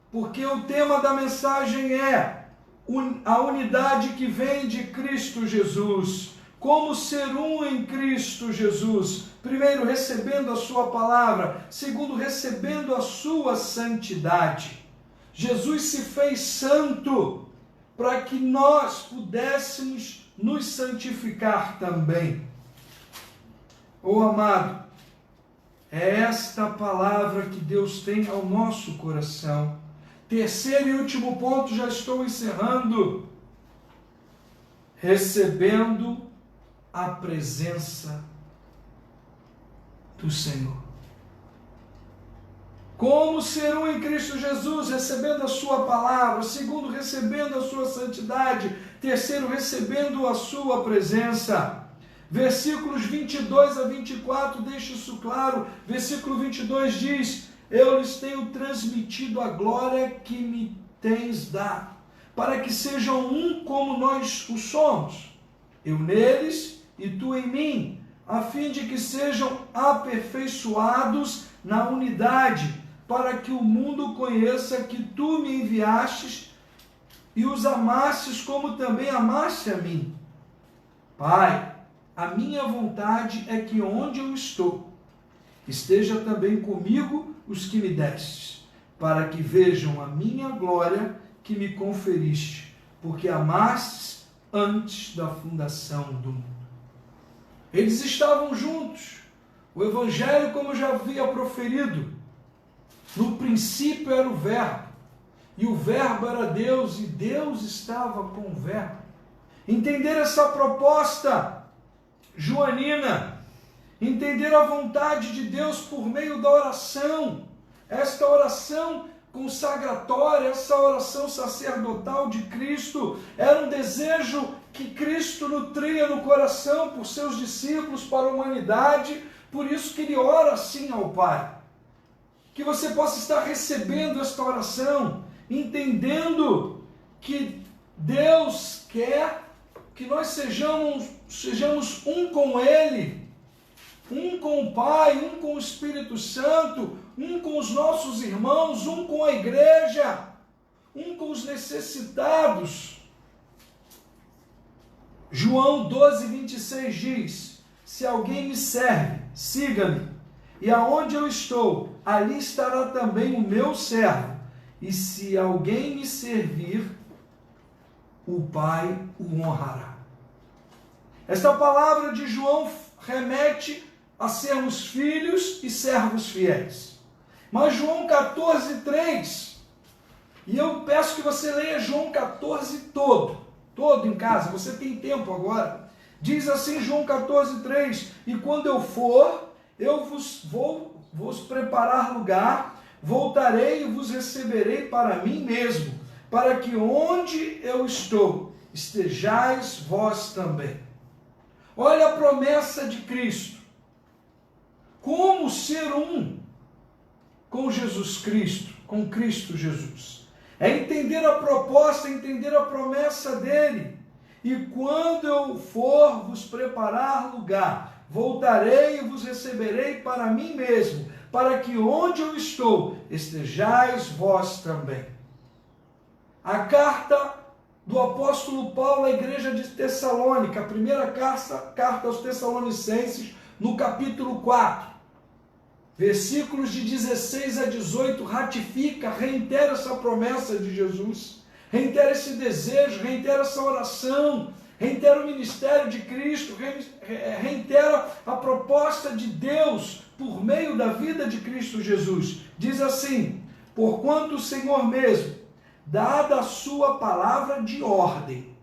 Porque o tema da mensagem é a unidade que vem de Cristo Jesus. Como ser um em Cristo Jesus. Primeiro, recebendo a sua palavra. Segundo, recebendo a sua santidade. Jesus se fez santo para que nós pudéssemos nos santificar também. Oh amado, é esta palavra que Deus tem ao nosso coração. Terceiro e último ponto, já estou encerrando. Recebendo a presença do Senhor. Como ser um em Cristo Jesus, recebendo a sua palavra. Segundo, recebendo a sua santidade. Terceiro, recebendo a sua presença. Versículos 22 a 24, deixa isso claro. Versículo 22 diz: eu lhes tenho transmitido a glória que me tens dado, para que sejam um como nós o somos, eu neles e tu em mim, a fim de que sejam aperfeiçoados na unidade, para que o mundo conheça que tu me enviastes e os amastes como também amaste a mim. Pai, a minha vontade é que onde eu estou, esteja também comigo os que me destes, para que vejam a minha glória que me conferiste, porque amastes antes da fundação do mundo. Eles estavam juntos. O Evangelho, como eu já havia proferido, no princípio era o Verbo, e o Verbo era Deus, e Deus estava com o Verbo. Entender essa proposta joanina, entender a vontade de Deus por meio da oração, esta oração consagratória, essa oração sacerdotal de Cristo, era um desejo que Cristo nutria no coração por seus discípulos, para a humanidade, por isso que ele ora assim ao Pai. Que você possa estar recebendo esta oração, entendendo que Deus quer que nós sejamos um com Ele, um com o Pai, um com o Espírito Santo, um com os nossos irmãos, um com a igreja, um com os necessitados. João 12:26 diz: se alguém me serve, siga-me, e aonde eu estou, ali estará também o meu servo, e se alguém me servir, o Pai o honrará. Esta palavra de João remete a sermos filhos e servos fiéis. Mas João 14:3, e eu peço que você leia João 14 todo em casa, você tem tempo agora. Diz assim João 14:3, e quando eu for, eu vos preparar lugar, voltarei e vos receberei para mim mesmo, para que onde eu estou, estejais vós também. Olha a promessa de Cristo. Como ser um com Jesus Cristo, com Cristo Jesus. É entender a proposta, entender a promessa dele. E quando eu for vos preparar lugar, voltarei e vos receberei para mim mesmo, para que onde eu estou, estejais vós também. A carta do apóstolo Paulo à igreja de Tessalônica, a primeira carta aos Tessalonicenses, no capítulo 4, versículos de 16 a 18, ratifica, reitera essa promessa de Jesus, reitera esse desejo, reitera essa oração, reitera o ministério de Cristo, reitera a proposta de Deus por meio da vida de Cristo Jesus. Diz assim: porquanto o Senhor mesmo, dada a sua palavra de ordem,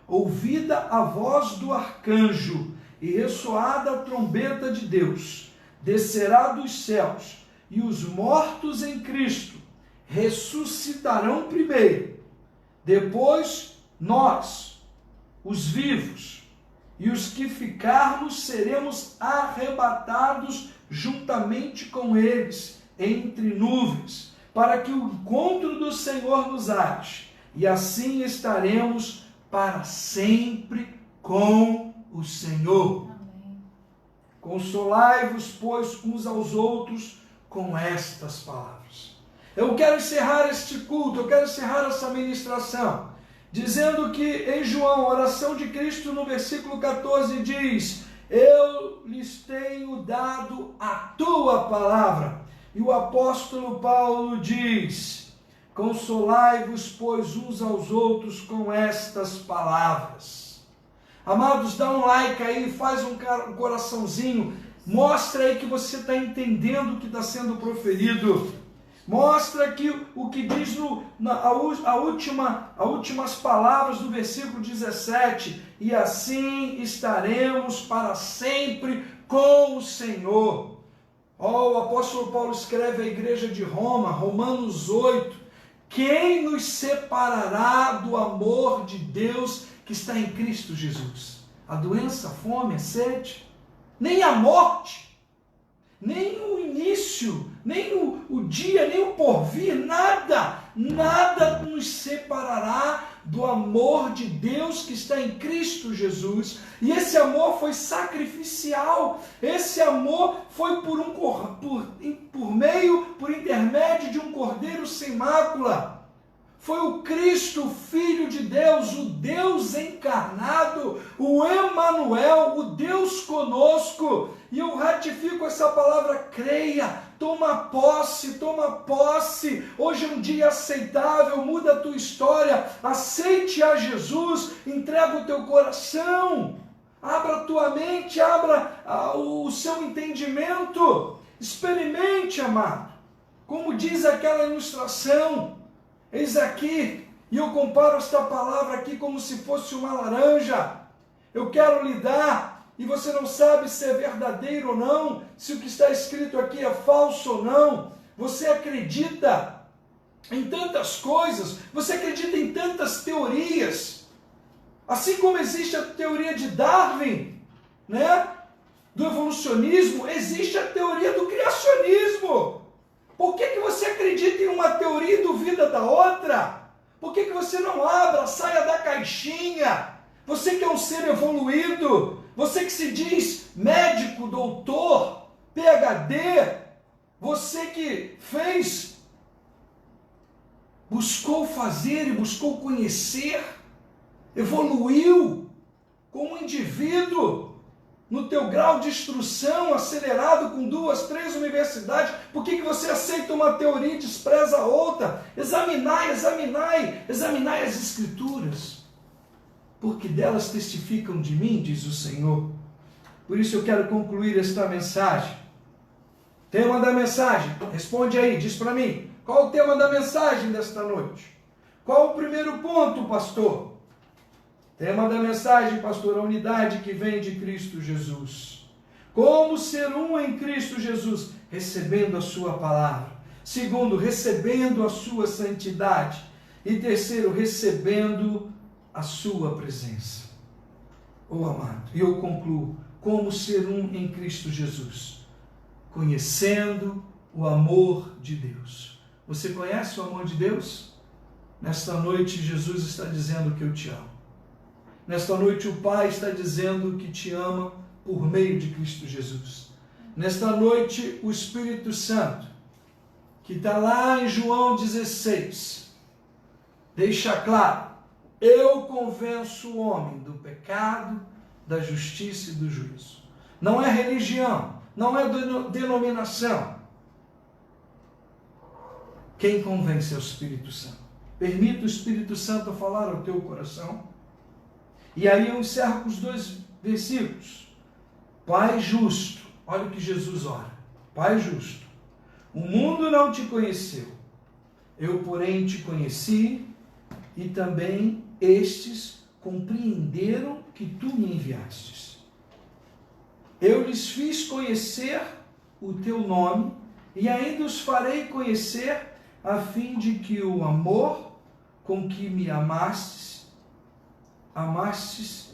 ouvida a voz do arcanjo e ressoada a trombeta de Deus, descerá dos céus, e os mortos em Cristo ressuscitarão primeiro. Depois nós, os vivos, e os que ficarmos, seremos arrebatados juntamente com eles entre nuvens, para que o encontro do Senhor nos ache, e assim estaremos para sempre com o Senhor. Amém. Consolai-vos, pois, uns aos outros com estas palavras. Eu quero encerrar este culto, eu quero encerrar essa ministração, dizendo que em João, a oração de Cristo no versículo 14 diz: eu lhes tenho dado a tua palavra. E o apóstolo Paulo diz: consolai-vos, pois, uns aos outros com estas palavras. Amados, dá um like aí, faz um coraçãozinho, mostra aí que você está entendendo o que está sendo proferido. Mostra que o que diz as últimas palavras do versículo 17: e assim estaremos para sempre com o Senhor. O apóstolo Paulo escreve à igreja de Roma, Romanos 8, quem nos separará do amor de Deus que está em Cristo Jesus? A doença, a fome, a sede? Nem a morte, nem o início, nem o dia, nem o porvir, nada nos separará do amor de Deus que está em Cristo Jesus. E esse amor foi sacrificial, esse amor foi por intermédio de um cordeiro sem mácula. Foi o Cristo, o Filho de Deus, o Deus encarnado, o Emanuel, o Deus conosco. E eu ratifico essa palavra: creia, toma posse. Hoje é um dia aceitável, muda a tua história, aceite a Jesus, entrega o teu coração, abra a tua mente, abra o seu entendimento, experimente, amado. Como diz aquela ilustração, eis aqui, e eu comparo esta palavra aqui como se fosse uma laranja. Eu quero lhe dar, e você não sabe se é verdadeiro ou não, se o que está escrito aqui é falso ou não. Você acredita, em tantas coisas, você acredita em tantas teorias. Assim como existe a teoria de Darwin, né? Do evolucionismo, existe a teoria do criacionismo. Por que você acredita em uma teoria e duvida da outra? Por que você não abra, saia da caixinha? Você que é um ser evoluído, você que se diz médico, doutor, PhD, você que buscou fazer e buscou conhecer, evoluiu como indivíduo, no teu grau de instrução acelerado com 2, 3 universidades, por que você aceita uma teoria e despreza a outra? Examinai as Escrituras, porque delas testificam de mim, diz o Senhor. Por isso eu quero concluir esta mensagem. Tema da mensagem, responde aí, diz para mim, qual o tema da mensagem desta noite? Qual o primeiro ponto, pastor? Tema da mensagem, pastor, a unidade que vem de Cristo Jesus. Como ser um em Cristo Jesus? Recebendo a sua palavra. Segundo, recebendo a sua santidade. E terceiro, recebendo a sua presença. Oh, amado, e eu concluo, como ser um em Cristo Jesus? Conhecendo o amor de Deus. Você conhece o amor de Deus? Nesta noite, Jesus está dizendo que eu te amo. Nesta noite, o Pai está dizendo que te ama por meio de Cristo Jesus. Nesta noite, o Espírito Santo, que está lá em João 16, deixa claro, eu convenço o homem do pecado, da justiça e do juízo. Não é religião, não é denominação. Quem convence é o Espírito Santo. Permita o Espírito Santo falar ao teu coração. E aí eu encerro com os 2 versículos. Pai justo, olha o que Jesus ora. Pai justo, o mundo não te conheceu, eu porém te conheci, e também estes compreenderam que tu me enviastes. Eu lhes fiz conhecer o teu nome, e ainda os farei conhecer, a fim de que o amor com que me amastes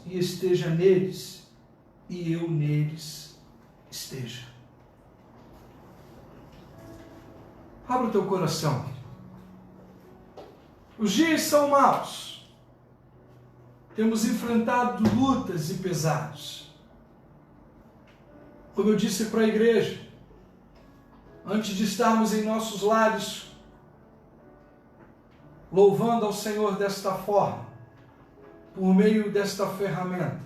e esteja neles, e eu neles esteja. Abra o teu coração. Os dias são maus. Temos enfrentado lutas e pesados. Como eu disse para a igreja, antes de estarmos em nossos lares, louvando ao Senhor desta forma, por meio desta ferramenta.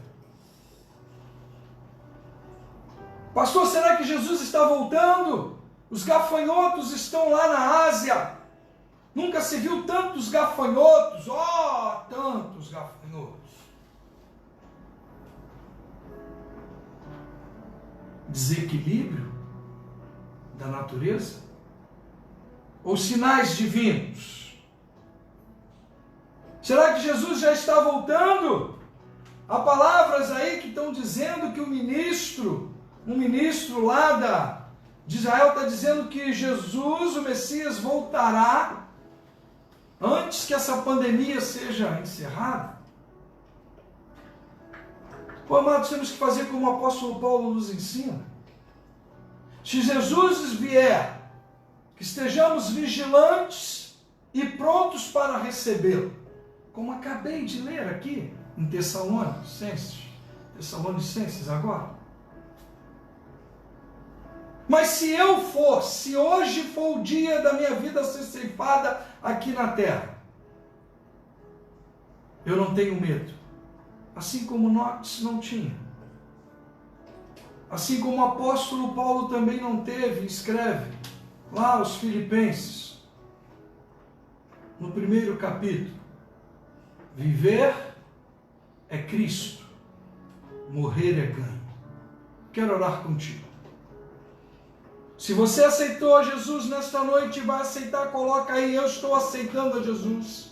Pastor, será que Jesus está voltando? Os gafanhotos estão lá na Ásia. Nunca se viu tantos gafanhotos. Oh, tantos gafanhotos. Desequilíbrio da natureza? Ou sinais divinos? Será que Jesus já está voltando? Há palavras aí que estão dizendo que um ministro lá de Israel está dizendo que Jesus, o Messias, voltará antes que essa pandemia seja encerrada. Pô, amados, temos que fazer como o apóstolo Paulo nos ensina. Se Jesus vier, que estejamos vigilantes e prontos para recebê-lo. Como acabei de ler aqui em Tessalonicenses agora. Mas se hoje for o dia da minha vida ser ceifada aqui na terra, eu não tenho medo. Assim como Nox não tinha. Assim como o apóstolo Paulo também não teve, escreve lá aos Filipenses, no 1º capítulo. Viver é Cristo, morrer é ganho. Quero orar contigo. Se você aceitou Jesus nesta noite e vai aceitar, coloca aí, eu estou aceitando a Jesus.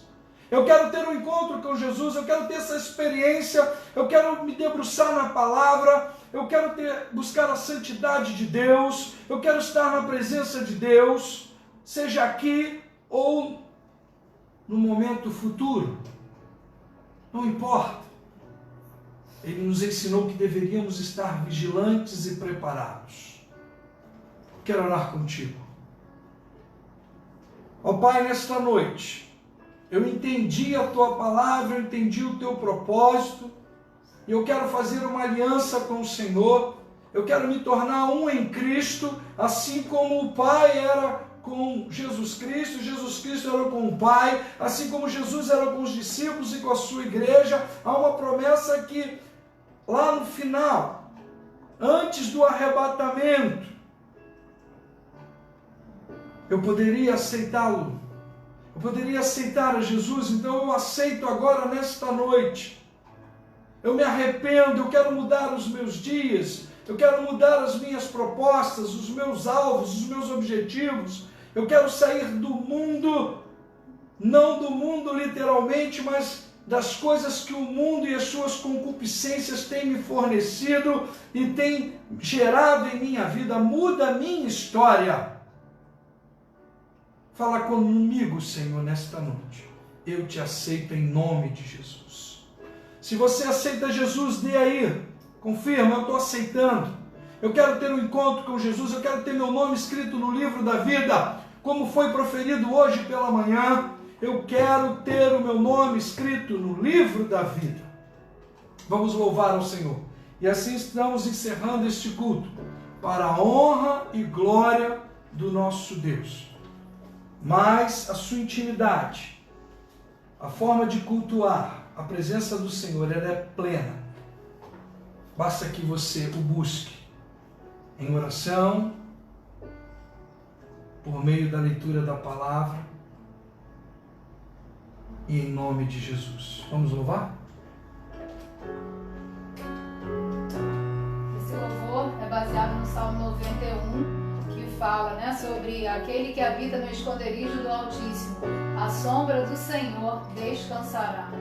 Eu quero ter um encontro com Jesus, eu quero ter essa experiência, eu quero me debruçar na palavra, eu quero buscar a santidade de Deus, eu quero estar na presença de Deus, seja aqui ou no momento futuro, não importa. Ele nos ensinou que deveríamos estar vigilantes e preparados. Quero orar contigo. Ó Pai, nesta noite, eu entendi a Tua palavra, eu entendi o Teu propósito, e eu quero fazer uma aliança com o Senhor, eu quero me tornar um em Cristo, assim como o Pai era com Jesus Cristo era com o Pai, assim como Jesus era com os discípulos e com a sua igreja. Há uma promessa que lá no final, antes do arrebatamento, eu poderia aceitá-lo, eu poderia aceitar a Jesus. Então eu aceito agora nesta noite. Eu me arrependo, eu quero mudar os meus dias, eu quero mudar as minhas propostas, os meus alvos, os meus objetivos. Eu quero sair do mundo, não do mundo literalmente, mas das coisas que o mundo e as suas concupiscências têm me fornecido e têm gerado em minha vida. Muda a minha história. Fala comigo, Senhor, nesta noite. Eu te aceito em nome de Jesus. Se você aceita Jesus, dê aí. Confirma, eu estou aceitando. Eu quero ter um encontro com Jesus, eu quero ter meu nome escrito no livro da vida, como foi proferido hoje pela manhã. Eu quero ter o meu nome escrito no livro da vida. Vamos louvar ao Senhor. E assim estamos encerrando este culto, para a honra e glória do nosso Deus. Mas a sua intimidade, a forma de cultuar a presença do Senhor, ela é plena. Basta que você o busque em oração, por meio da leitura da palavra e em nome de Jesus. Vamos louvar? Esse louvor é baseado no Salmo 91, que fala, sobre aquele que habita no esconderijo do Altíssimo, a sombra do Senhor descansará.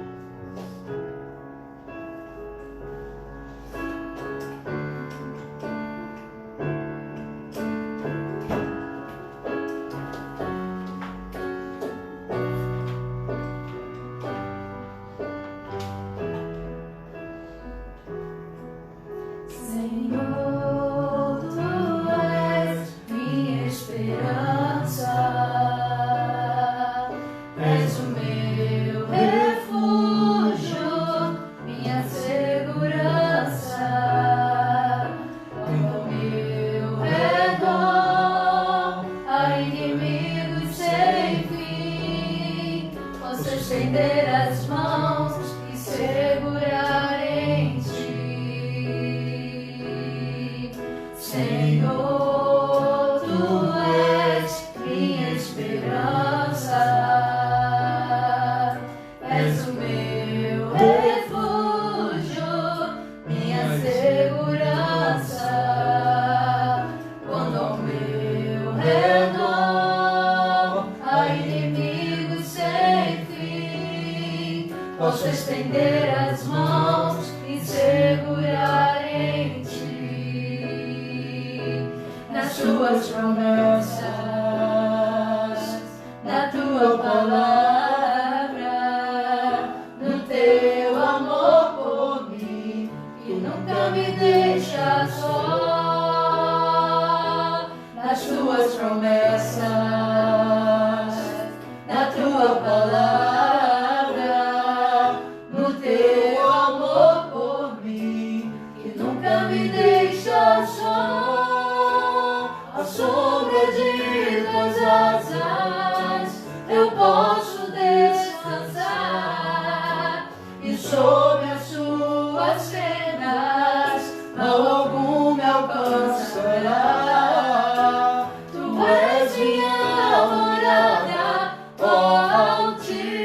Posso estender as mãos e segurar em ti, nas tuas promessas, na tua palavra, no teu amor por mim, que nunca me deixa só, nas tuas promessas, na tua palavra. Eu posso descansar e sobre as suas penas mal algum me alcançará. Tu és minha morada, ó Altíssimo.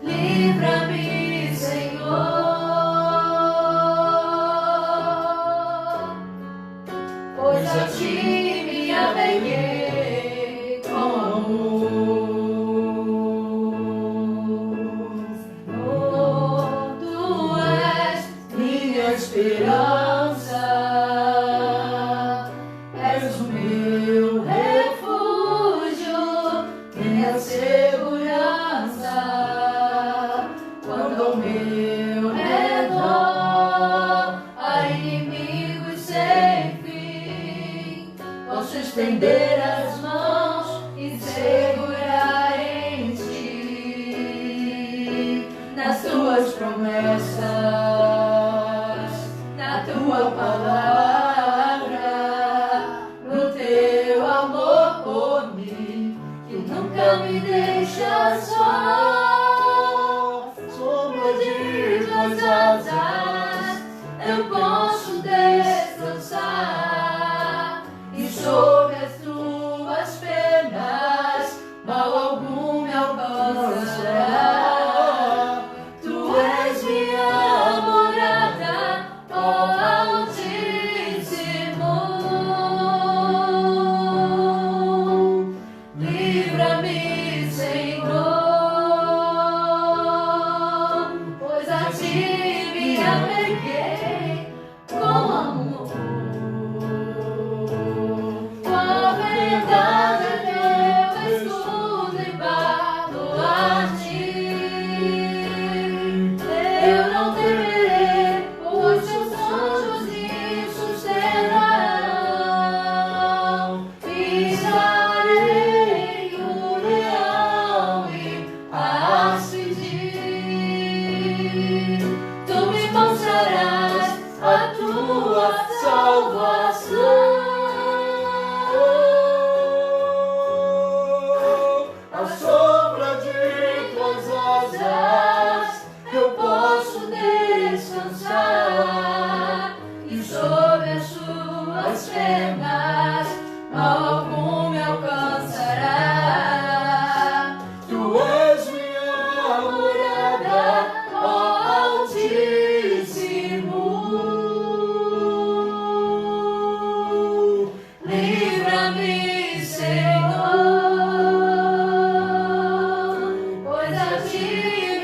Livra-me, Senhor. Pois a ti me apeguei com amor, Senhor.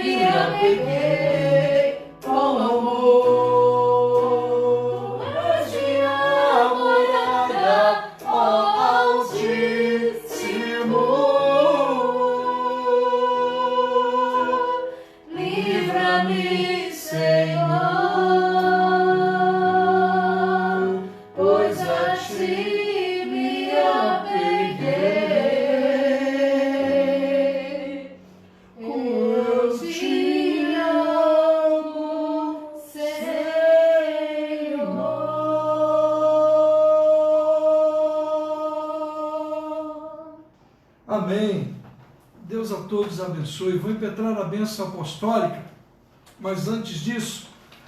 me apeguei com amor. Hoje a morada, ó Altíssimo. Livra-me, Senhor, pois a ti me apeguei. Eu te amo, Senhor. Amém. Deus a todos abençoe. Vou impetrar a bênção apostólica, mas antes disso,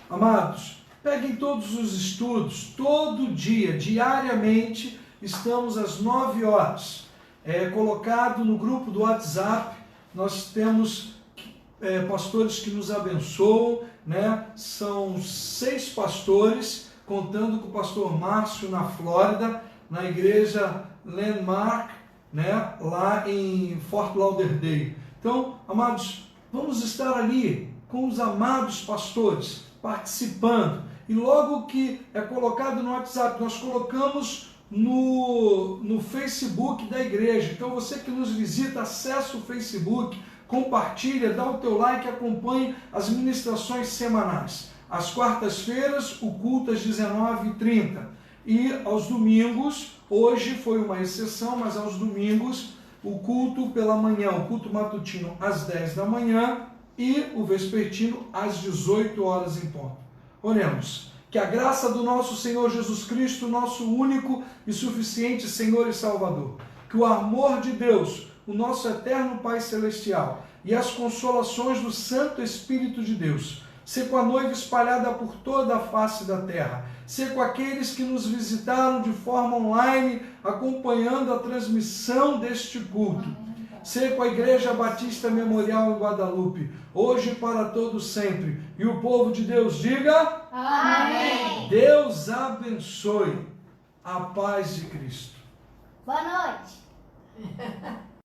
amados, peguem todos os estudos, todo dia, diariamente, estamos às 9 horas. Colocado no grupo do WhatsApp, nós temos pastores que nos abençoam, né? São 6 pastores, contando com o pastor Márcio na Flórida, na igreja Landmark, né? Lá em Fort Lauderdale. Então, amados, vamos estar ali com os amados pastores, participando. E logo que é colocado no WhatsApp, nós colocamos no Facebook da igreja. Então você que nos visita, acessa o Facebook, compartilha, dá o teu like e acompanhe as ministrações semanais. Às quartas-feiras, o culto às 19h30. E aos domingos, hoje foi uma exceção, mas aos domingos, o culto pela manhã, o culto matutino às 10 da manhã e o vespertino às 18 horas em ponto. Oremos. Que a graça do nosso Senhor Jesus Cristo, nosso único e suficiente Senhor e Salvador, que o amor de Deus, o nosso eterno Pai Celestial, e as consolações do Santo Espírito de Deus, ser com a noiva espalhada por toda a face da terra, ser com aqueles que nos visitaram de forma online, acompanhando a transmissão deste culto, ser com a Igreja Batista Memorial em Guadalupe, hoje e para todos sempre. E o povo de Deus diga: Amém. Deus abençoe. A paz de Cristo. Boa noite.